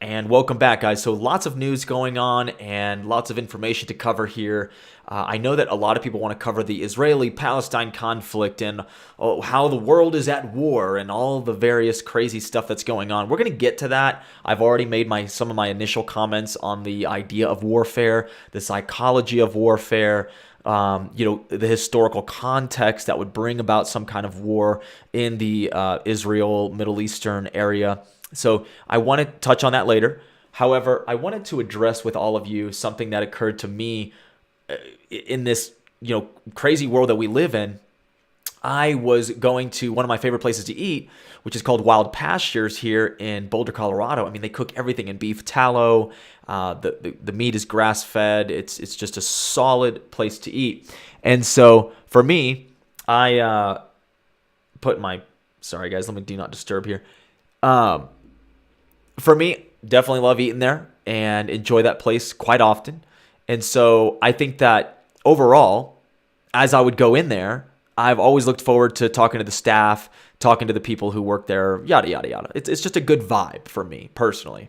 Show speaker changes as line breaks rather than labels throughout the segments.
And welcome back, guys. So lots of news going on and lots of information to cover here. I know that a lot of people want to cover the Israeli-Palestine conflict and how the world is at war and all the various crazy stuff that's going on. We're going to get to that. I've already made some of my initial comments on the idea of warfare, the psychology of warfare, the historical context that would bring about some kind of war in the Israel, Middle Eastern area. So I want to touch on that later. However, I wanted to address with all of you something that occurred to me in this, crazy world that we live in. I was going to one of my favorite places to eat, which is called Wild Pastures here in Boulder, Colorado. I mean, they cook everything in beef tallow. The meat is grass-fed. It's just a solid place to eat. And so for me, I put my sorry guys, let me do not disturb here. For me, definitely love eating there and enjoy that place quite often. And so I think that overall, as I would go in there, I've always looked forward to talking to the staff, talking to the people who work there, yada, yada, yada. It's just a good vibe for me personally.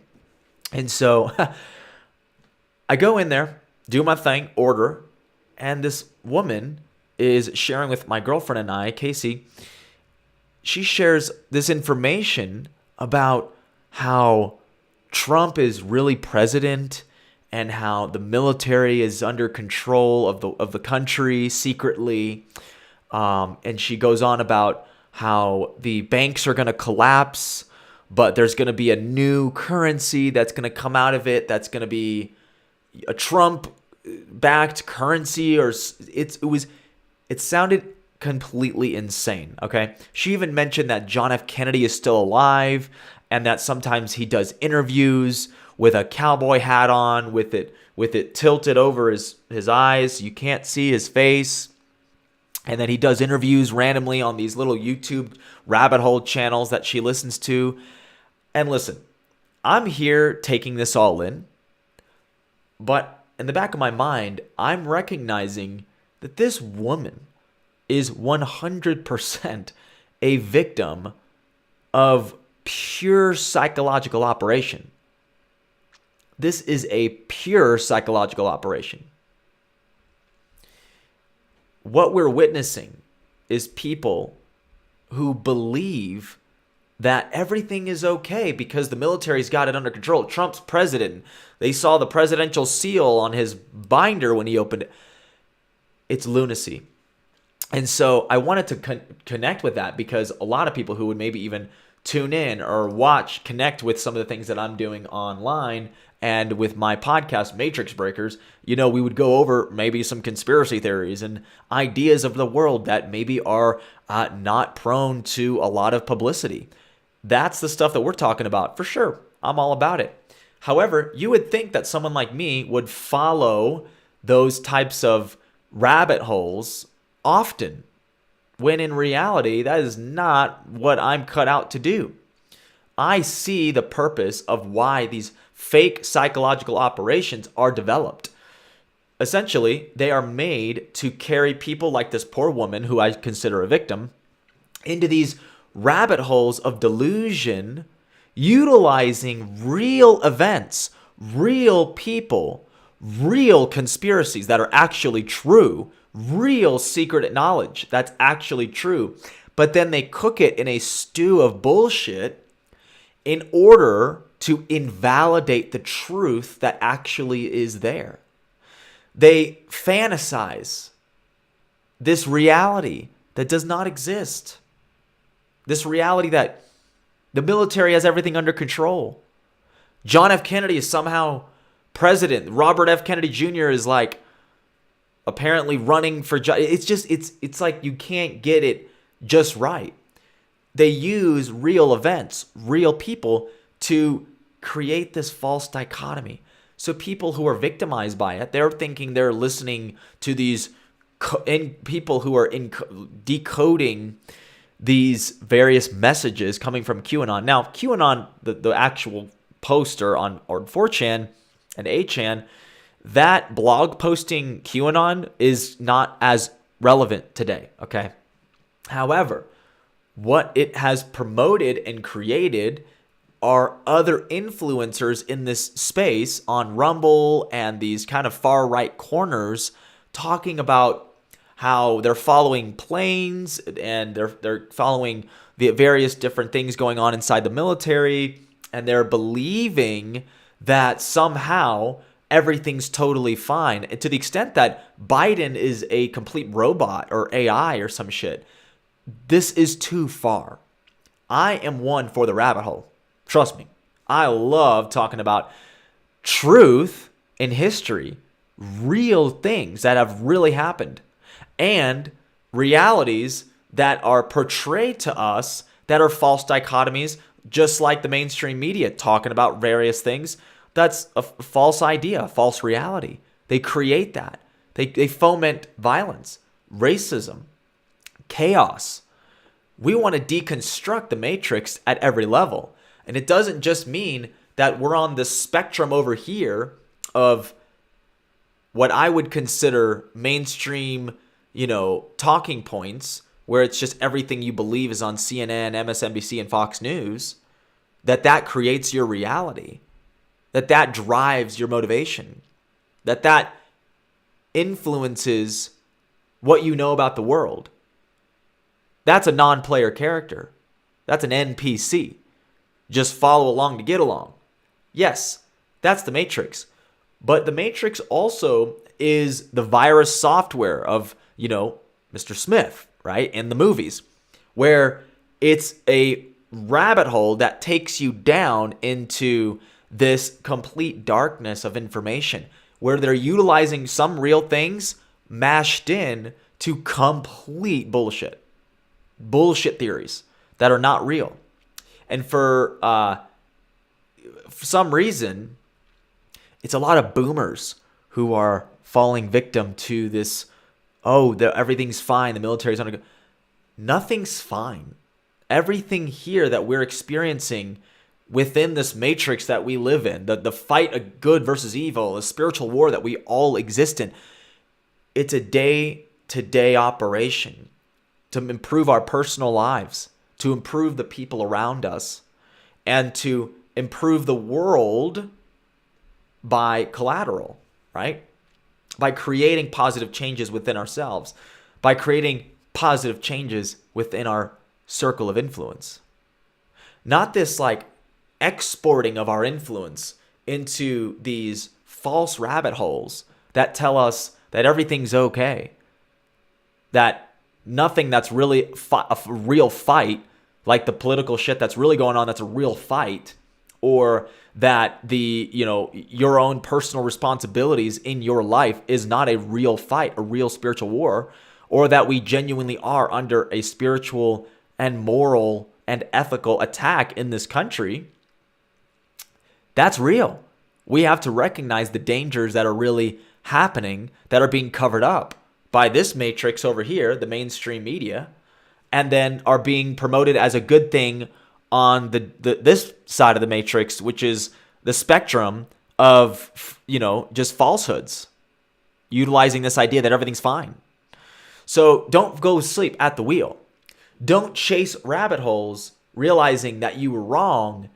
And so I go in there, do my thing, order, and this woman is sharing with my girlfriend and I, Casey. She shares this information about how Trump is really president and how the military is under control of the country secretly. And she goes on about how the banks are going to collapse, but there's going to be a new currency that's going to come out of it. That's going to be a Trump-backed currency, or it sounded completely insane. Okay, she even mentioned that John F. Kennedy is still alive, and that sometimes he does interviews with a cowboy hat on, with it tilted over his eyes. You can't see his face. And then he does interviews randomly on these little YouTube rabbit hole channels that she listens to. And listen, I'm here taking this all in. But in the back of my mind, I'm recognizing that this woman is 100% a victim of pure psychological operation. This is a pure psychological operation. What we're witnessing is people who believe that everything is okay because the military's got it under control. Trump's president. They saw the presidential seal on his binder when he opened it. It's lunacy. And so I wanted to connect with that because a lot of people who would maybe even tune in or watch, connect with some of the things that I'm doing online and with my podcast, Matrix Breakers, we would go over maybe some conspiracy theories and ideas of the world that maybe are not prone to a lot of publicity. That's the stuff that we're talking about for sure. I'm all about it. However, you would think that someone like me would follow those types of rabbit holes often, when in reality, that is not what I'm cut out to do. I see the purpose of why these fake psychological operations are developed. Essentially, they are made to carry people like this poor woman, who I consider a victim, into these rabbit holes of delusion, utilizing real events, real people, real conspiracies that are actually true, real secret knowledge that's actually true. But then they cook it in a stew of bullshit in order to invalidate the truth that actually is there. They fantasize this reality that does not exist. This reality that the military has everything under control. John F. Kennedy is somehow president. Robert F. Kennedy Jr. is apparently running for it's like you can't get it just right. They use real events, real people to create this false dichotomy. So people who are victimized by it, they're thinking they're listening to these people who are decoding these various messages coming from Qanon. Now, Qanon, the actual poster on 4chan and 8chan, that blog posting Qanon is not as relevant today, okay? However, what it has promoted and created are other influencers in this space on Rumble and these kind of far right corners talking about how they're following planes and they're following the various different things going on inside the military, and they're believing that somehow everything's totally fine, and to the extent that Biden is a complete robot or AI or some shit. This is too far. I am one for the rabbit hole. Trust me. I love talking about truth in history, real things that have really happened, and realities that are portrayed to us that are false dichotomies, just like the mainstream media talking about various things. That's a false idea, a false reality. They create that. They foment violence, racism, chaos. We want to deconstruct the matrix at every level. And it doesn't just mean that we're on the spectrum over here of what I would consider mainstream, talking points, where it's just everything you believe is on CNN, MSNBC, and Fox News, that creates your reality, that drives your motivation, that influences what you know about the world. That's a non-player character. That's an NPC. Just follow along to get along. Yes, that's the Matrix. But the Matrix also is the virus software of, Mr. Smith, right? In the movies, where it's a rabbit hole that takes you down into this complete darkness of information, where they're utilizing some real things mashed in to complete bullshit theories that are not real. And for some reason, it's a lot of boomers who are falling victim to this, everything's fine, the military's under. Nothing's fine. Everything here that we're experiencing within this matrix that we live in, the fight of good versus evil, the spiritual war that we all exist in, it's a day-to-day operation to improve our personal lives, to improve the people around us, and to improve the world by collateral, right? By creating positive changes within ourselves, by creating positive changes within our circle of influence. Not this exporting of our influence into these false rabbit holes that tell us that everything's okay, that nothing that's really a real fight, like the political shit that's really going on, that's a real fight, or that your own personal responsibilities in your life is not a real fight, a real spiritual war, or that we genuinely are under a spiritual and moral and ethical attack in this country. That's real. We have to recognize the dangers that are really happening, that are being covered up by this matrix over here, the mainstream media, and then are being promoted as a good thing on this side of the matrix, which is the spectrum of, just falsehoods, utilizing this idea that everything's fine. So don't go sleep at the wheel. Don't chase rabbit holes realizing that you were wrong.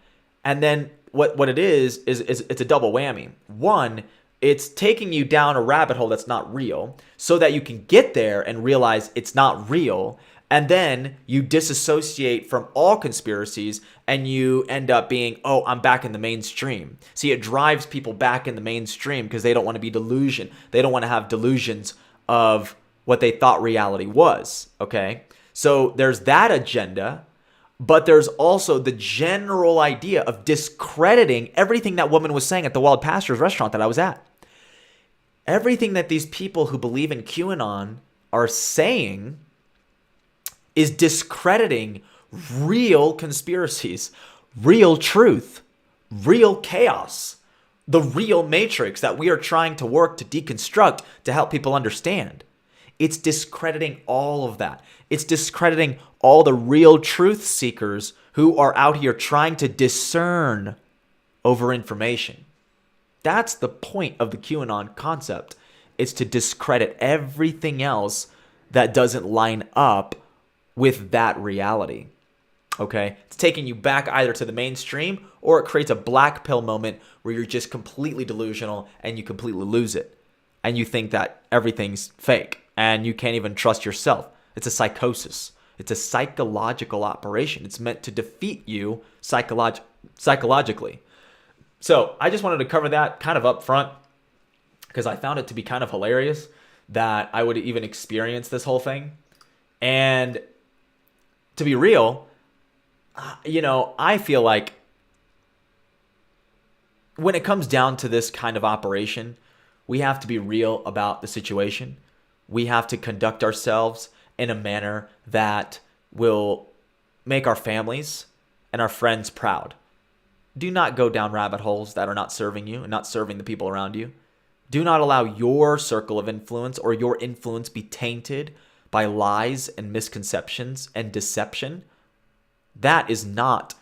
And then what it is it's a double whammy. One, it's taking you down a rabbit hole that's not real so that you can get there and realize it's not real. And then you disassociate from all conspiracies and you end up being, I'm back in the mainstream. See, it drives people back in the mainstream because they don't want to be delusioned. They don't want to have delusions of what they thought reality was, okay? So there's that agenda, but there's also the general idea of discrediting everything that woman was saying at the Wild Pastures restaurant that I was at. Everything that these people who believe in QAnon are saying is discrediting real conspiracies, real truth, real chaos, the real matrix that we are trying to work to deconstruct to help people understand. It's discrediting all of that. It's discrediting all the real truth seekers who are out here trying to discern over information. That's the point of the QAnon concept. It's to discredit everything else that doesn't line up with that reality. Okay? It's taking you back either to the mainstream, or it creates a black pill moment where you're just completely delusional and you completely lose it. And you think that everything's fake and you can't even trust yourself. It's a psychosis. It's a psychological operation. It's meant to defeat you psychologically. So I just wanted to cover that kind of up front because I found it to be kind of hilarious that I would even experience this whole thing. And to be real, I feel like when it comes down to this kind of operation, we have to be real about the situation. We have to conduct ourselves in a manner that will make our families and our friends proud. Do not go down rabbit holes that are not serving you and not serving the people around you. Do not allow your circle of influence or your influence be tainted by lies and misconceptions and deception. That is not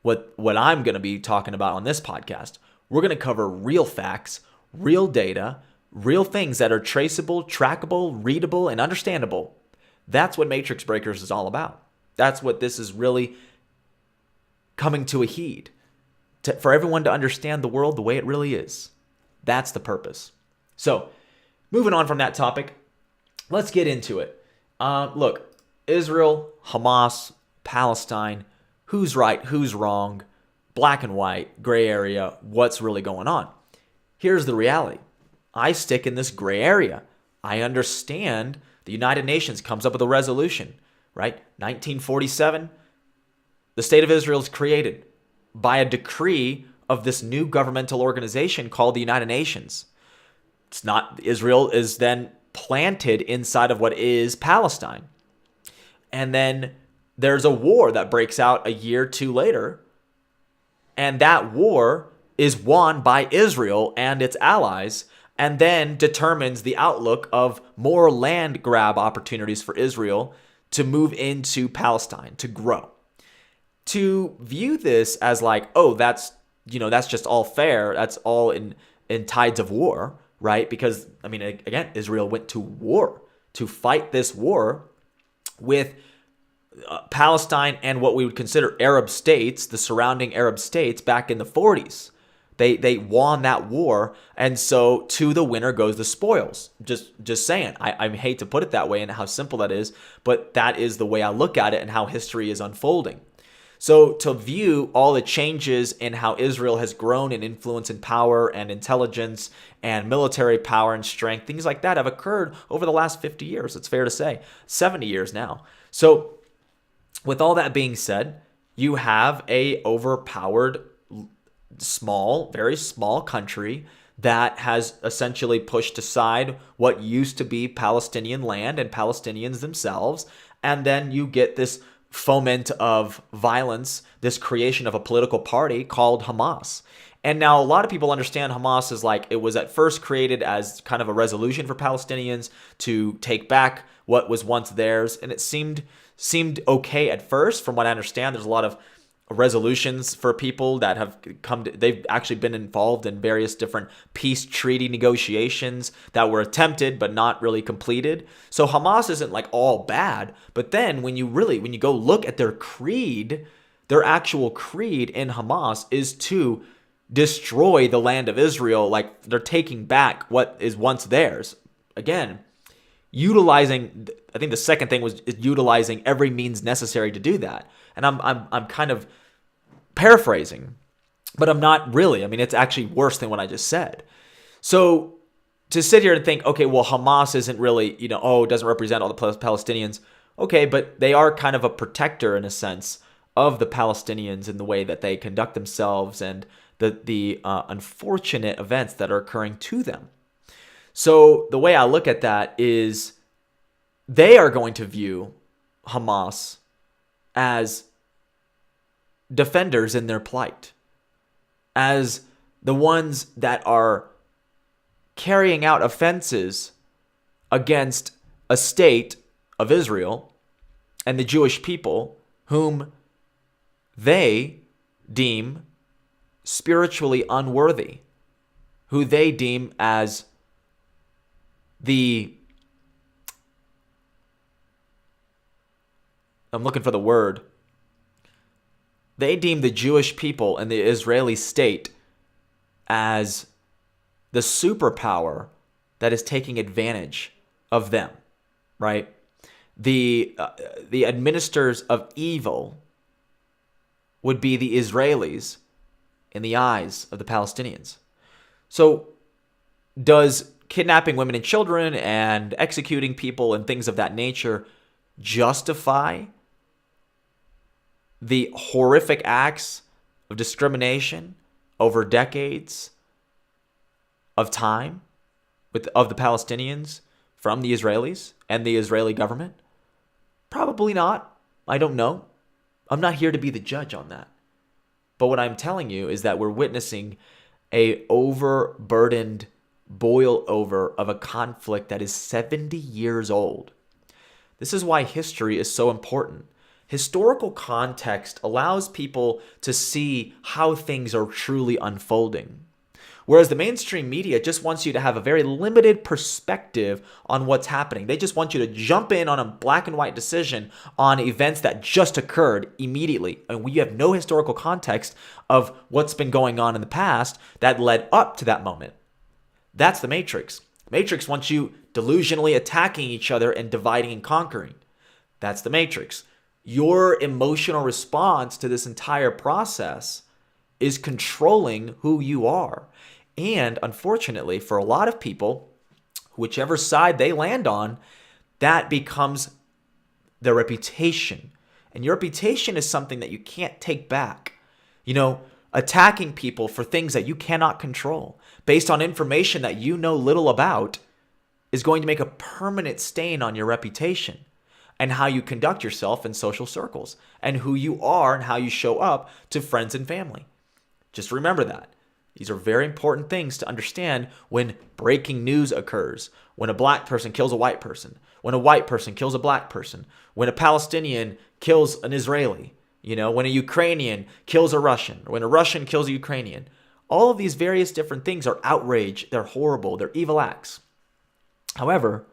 what I'm going to be talking about on this podcast. We're going to cover real facts, real data, real things that are traceable, trackable, readable, and understandable. That's what Matrix Breakers is all about. That's what this is really coming to a heed. For everyone to understand the world the way it really is. That's the purpose. So, moving on from that topic, let's get into it. Look, Israel, Hamas, Palestine, who's right, who's wrong, black and white, gray area, what's really going on? Here's the reality. I stick in this gray area. I understand the United Nations comes up with a resolution, right? 1947, the state of Israel is created by a decree of this new governmental organization called the United Nations. It's not, Israel is then planted inside of what is Palestine. And then there's a war that breaks out a year or two later. And that war is won by Israel and its allies, and then determines the outlook of more land grab opportunities for Israel to move into Palestine, to grow. To view this as like, oh, that's just all fair. That's all in tides of war, right? Because, again, Israel went to war to fight this war with Palestine and what we would consider Arab states, the surrounding Arab states back in the 40s. They won that war, and so to the winner goes the spoils. Just saying. I hate to put it that way and how simple that is, but that is the way I look at it and how history is unfolding. So to view all the changes in how Israel has grown in influence and power and intelligence and military power and strength, things like that have occurred over the last 50 years. It's fair to say 70 years now. So with all that being said, you have a overpowered, very small country that has essentially pushed aside what used to be Palestinian land and Palestinians themselves. And then you get this foment of violence, this creation of a political party called Hamas. And now a lot of people understand Hamas as like, it was at first created as kind of a resolution for Palestinians to take back what was once theirs. And it seemed okay at first. From what I understand, there's a lot of resolutions for people that have they've actually been involved in various different peace treaty negotiations that were attempted but not really completed. So Hamas isn't like all bad, but then when you go look at their creed, their actual creed in Hamas is to destroy the land of Israel. Like, they're taking back what is once theirs. Again, I think the second thing was utilizing every means necessary to do that. And I'm kind of paraphrasing, but I'm not really. It's actually worse than what I just said. So to sit here and think, okay, well, Hamas isn't really, it doesn't represent all the Palestinians. Okay, but they are kind of a protector in a sense of the Palestinians in the way that they conduct themselves and the unfortunate events that are occurring to them. So the way I look at that is they are going to view Hamas as defenders in their plight, as the ones that are carrying out offenses against a state of Israel and the Jewish people whom they deem spiritually unworthy, who they deem as I'm looking for the word. They deem the Jewish people and the Israeli state as the superpower that is taking advantage of them, right? The administrators of evil would be the Israelis in the eyes of the Palestinians. So does kidnapping women and children and executing people and things of that nature justify the horrific acts of discrimination over decades of time of the Palestinians from the Israelis and the Israeli government? Probably not. I don't know. I'm not here to be the judge on that. But what I'm telling you is that we're witnessing a overburdened boil over of a conflict that is 70 years old. This is why history is so important. Historical context allows people to see how things are truly unfolding. Whereas the mainstream media just wants you to have a very limited perspective on what's happening. They just want you to jump in on a black and white decision on events that just occurred immediately. And we have no historical context of what's been going on in the past that led up to that moment. That's the Matrix. Matrix wants you delusionally attacking each other and dividing and conquering. That's the Matrix. Your emotional response to this entire process is controlling who you are. And unfortunately, for a lot of people, whichever side they land on, that becomes their reputation. And your reputation is something that you can't take back. You know, attacking people for things that you cannot control, based on information that you know little about, is going to make a permanent stain on your reputation and how you conduct yourself in social circles and who you are and how you show up to friends and family. Just remember that. These are very important things to understand when breaking news occurs, when a black person kills a white person, when a white person kills a black person, when a Palestinian kills an Israeli, when a Ukrainian kills a Russian, or when a Russian kills a Ukrainian. All of these various different things are outrage, they're horrible, they're evil acts. However,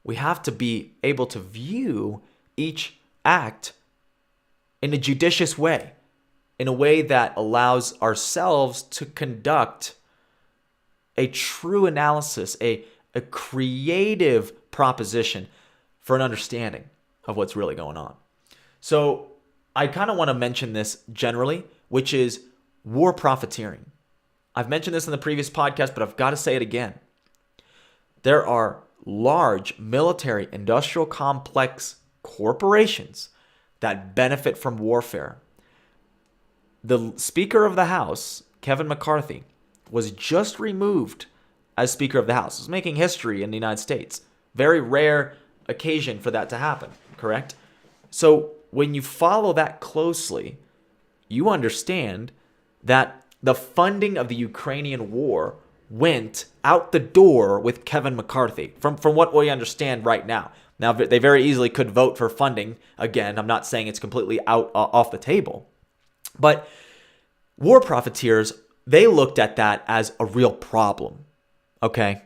we have to be able to view each act in a judicious way, in a way that allows ourselves to conduct a true analysis, a creative proposition for an understanding of what's really going on. So I kind of want to mention this generally, which is war profiteering. I've mentioned this in the previous podcast, but I've got to say it again. There are large military industrial complex corporations that benefit from warfare. The Speaker of the House, Kevin McCarthy, was just removed as Speaker of the House. It's making history in the United States. Very rare occasion for that to happen, correct? So when you follow that closely, you understand that the funding of the Ukrainian war went out the door with Kevin McCarthy, from what we understand right now. Now, they very easily could vote for funding. Again, I'm not saying it's completely off the table. But war profiteers, they looked at that as a real problem, okay?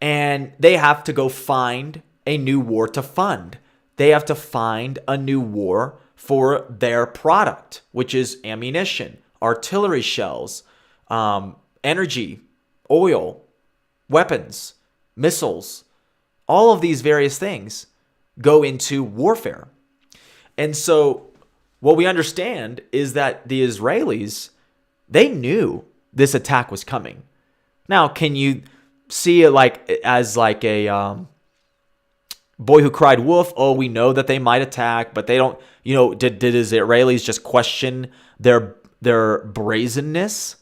And they have to go find a new war to fund. They have to find a new war for their product, which is ammunition, artillery shells, energy, oil, weapons, missiles. All of these various things go into warfare. And so what we understand is that the Israelis, they knew this attack was coming. Now, can you see it as a boy who cried wolf? Oh, we know that they might attack, but they don't, did Israelis just question their brazenness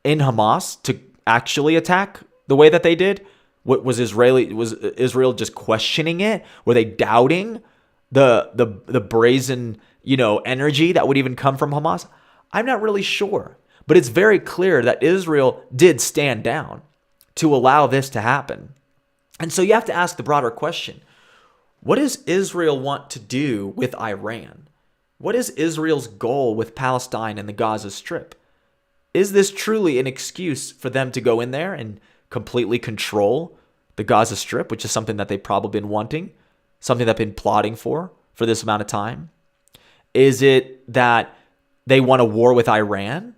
in Hamas to actually attack the way that they did? Was Israel just questioning it? Were they doubting the brazen, energy that would even come from Hamas? I'm not really sure, but it's very clear that Israel did stand down to allow this to happen. And so you have to ask the broader question: what does Israel want to do with Iran? What is Israel's goal with Palestine and the Gaza Strip? Is this truly an excuse for them to go in there and completely control the Gaza Strip, which is something that they've probably been wanting, something they've been plotting for this amount of time? Is it that they want a war with Iran,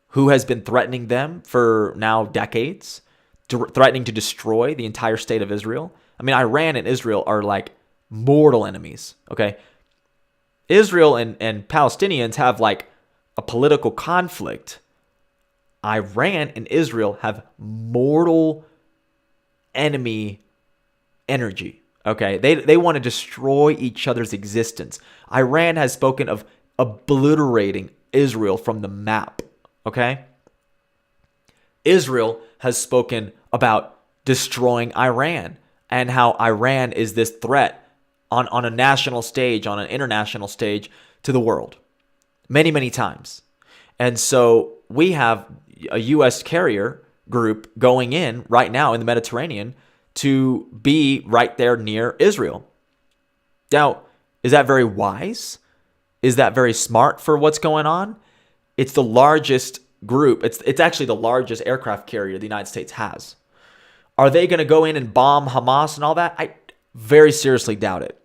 who has been threatening them for now decades, threatening to destroy the entire state of Israel? I mean, Iran and Israel are like mortal enemies, okay? Israel and Palestinians have like a political conflict. Iran and Israel have mortal enemy energy, okay? They want to destroy each other's existence. Iran has spoken of obliterating Israel from the map, okay? Israel has spoken about destroying Iran and how Iran is this threat on a national stage, on an international stage to the world many, many times. And so we have a U.S. carrier group going in right now in the Mediterranean to be right there near Israel. Now, is that very wise? Is that very smart for what's going on? It's the largest group. It's actually the largest aircraft carrier the United States has. Are they going to go in and bomb Hamas and all that? I very seriously doubt it.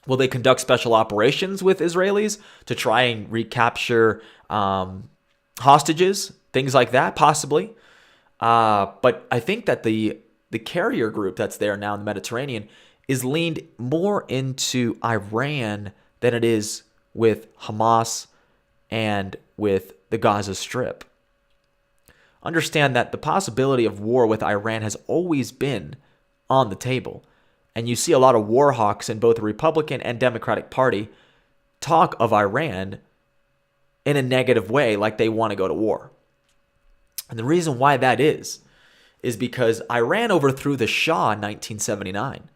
Will they conduct special operations with Israelis to try and recapture hostages, things like that? Possibly. But I think that the carrier group that's there now in the Mediterranean is leaned more into Iran than it is with Hamas and with the Gaza Strip. Understand that the possibility of war with Iran has always been on the table. And you see a lot of war hawks in both the Republican and Democratic Party talk of Iran in a negative way, like they want to go to war. And the reason why that is because Iran overthrew the Shah in 1979.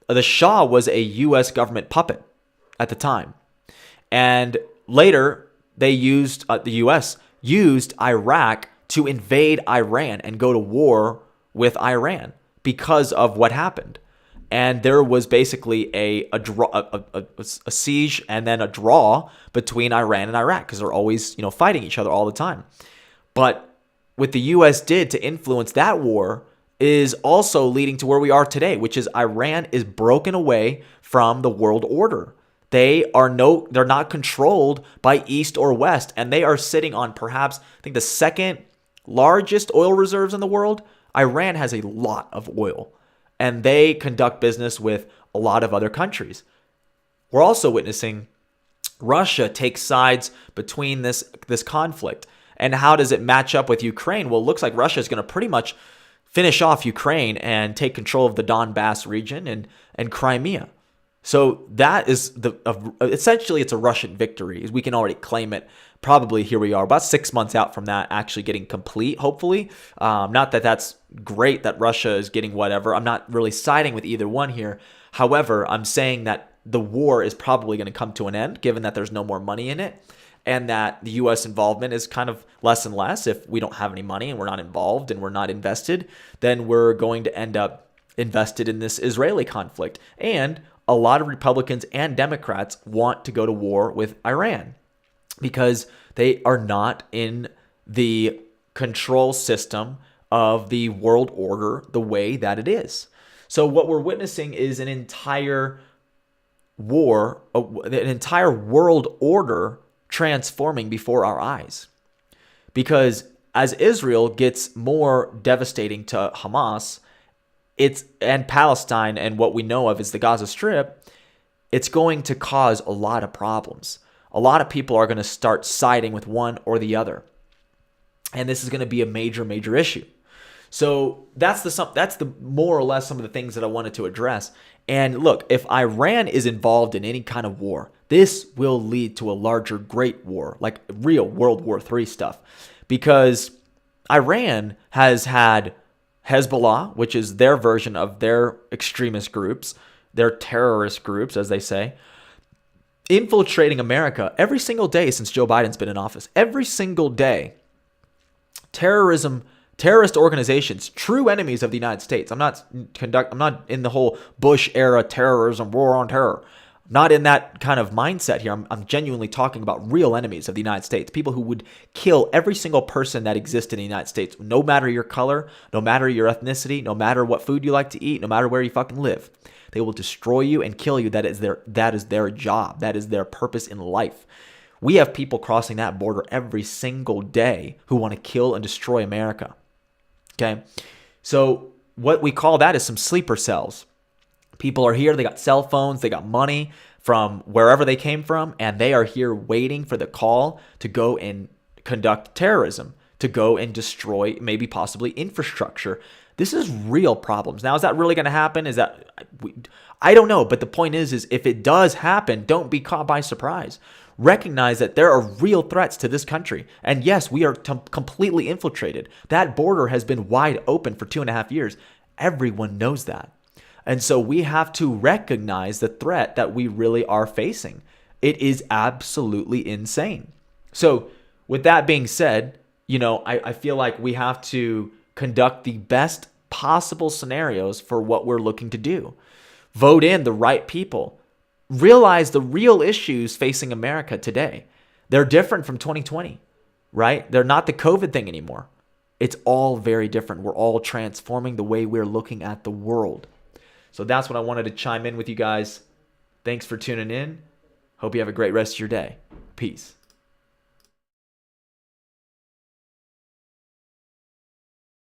The Shah was a U.S. government puppet at the time. And later, the U.S. used Iraq to invade Iran and go to war with Iran because of what happened. And there was basically a siege and then a draw between Iran and Iraq because they're always, fighting each other all the time. But what the U.S. did to influence that war is also leading to where we are today, which is Iran is broken away from the world order. They're not controlled by East or West, and they are sitting on perhaps, I think, the second largest oil reserves in the world. Iran has a lot of oil, and they conduct business with a lot of other countries. We're also witnessing Russia take sides between this conflict. And how does it match up with Ukraine? Well, it looks like Russia is going to pretty much finish off Ukraine and take control of the Donbass region and Crimea. So that is essentially it's a Russian victory. We can already claim it. Probably here we are about 6 months out from that actually getting complete, hopefully. Not that that's great that Russia is getting whatever. I'm not really siding with either one here. However, I'm saying that the war is probably going to come to an end given that there's no more money in it and that the U.S. involvement is kind of less and less. If we don't have any money and we're not involved and we're not invested, then we're going to end up invested in this Israeli conflict. And a lot of Republicans and Democrats want to go to war with Iran because they are not in the control system of the world order the way that it is. So what we're witnessing is an entire war, an entire world order transforming before our eyes. Because as Israel gets more devastating to Hamas, and Palestine and what we know of is the Gaza Strip, it's going to cause a lot of problems. A lot of people are going to start siding with one or the other. And this is going to be a major, major issue. So that's the more or less some of the things that I wanted to address. And look, if Iran is involved in any kind of war, this will lead to a larger great war, like real World War III stuff. Because Iran has had Hezbollah, which is their version of their extremist groups, their terrorist groups, as they say, infiltrating America every single day since Joe Biden's been in office. Every single day. Terrorist organizations, true enemies of the United States. I'm not in the whole Bush era terrorism, war on terror. I'm not in that kind of mindset here. I'm genuinely talking about real enemies of the United States. People who would kill every single person that exists in the United States, no matter your color, no matter your ethnicity, no matter what food you like to eat, no matter where you fucking live. They will destroy you and kill you. That is their job. That is their purpose in life. We have people crossing that border every single day who want to kill and destroy America. Okay? So what we call that is some sleeper cells. People are here, they got cell phones, they got money from wherever they came from, and they are here waiting for the call to go and conduct terrorism, to go and destroy maybe possibly infrastructure. This is real problems. Now, is that really going to happen? I don't know, but the point is if it does happen, don't be caught by surprise. Recognize that there are real threats to this country. And yes, we are completely infiltrated. That border has been wide open for 2.5 years. Everyone knows that. And so we have to recognize the threat that we really are facing. It is absolutely insane. So with that being said, I feel like we have to conduct the best possible scenarios for what we're looking to do. Vote in the right people. Realize the real issues facing America today. They're different from 2020, right? They're not the COVID thing anymore. It's all very different. We're all transforming the way we're looking at the world. So that's what I wanted to chime in with you guys. Thanks for tuning in. Hope you have a great rest of your day. Peace.